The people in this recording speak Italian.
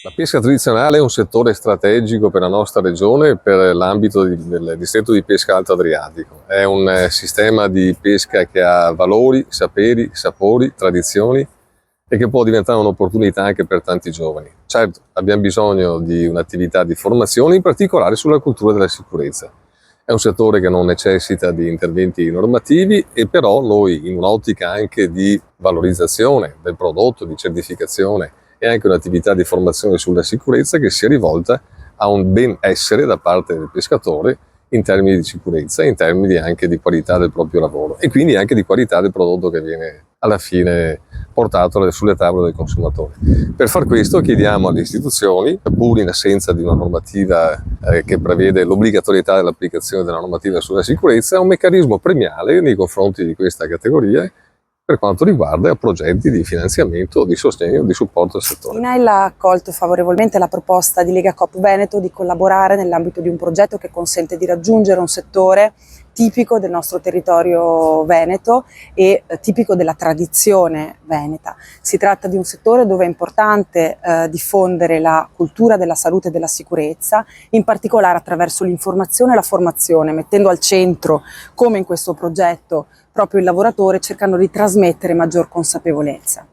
La pesca tradizionale è un settore strategico per la nostra regione e per l'ambito del distretto di pesca Alto Adriatico. È un sistema di pesca che ha valori, saperi, sapori, tradizioni e che può diventare un'opportunità anche per tanti giovani. Certo, abbiamo bisogno di un'attività di formazione, in particolare sulla cultura della sicurezza. È un settore che non necessita di interventi normativi e però noi, in un'ottica anche di valorizzazione del prodotto, di certificazione e anche un'attività di formazione sulla sicurezza che sia rivolta a un benessere da parte del pescatore in termini di sicurezza, in termini anche di qualità del proprio lavoro e quindi anche di qualità del prodotto che viene alla fine portato sulle tavole del consumatore. Per far questo chiediamo alle istituzioni, pur in assenza di una normativa che prevede l'obbligatorietà dell'applicazione della normativa sulla sicurezza, un meccanismo premiale nei confronti di questa categoria per quanto riguarda progetti di finanziamento, di sostegno, di supporto al settore. INAIL ha accolto favorevolmente la proposta di Lega Coop Veneto di collaborare nell'ambito di un progetto che consente di raggiungere un settore tipico del nostro territorio veneto e tipico della tradizione veneta. Si tratta di un settore dove è importante diffondere la cultura della salute e della sicurezza, in particolare attraverso l'informazione e la formazione, mettendo al centro, come in questo progetto, proprio il lavoratore, cercando di trasmettere maggior consapevolezza.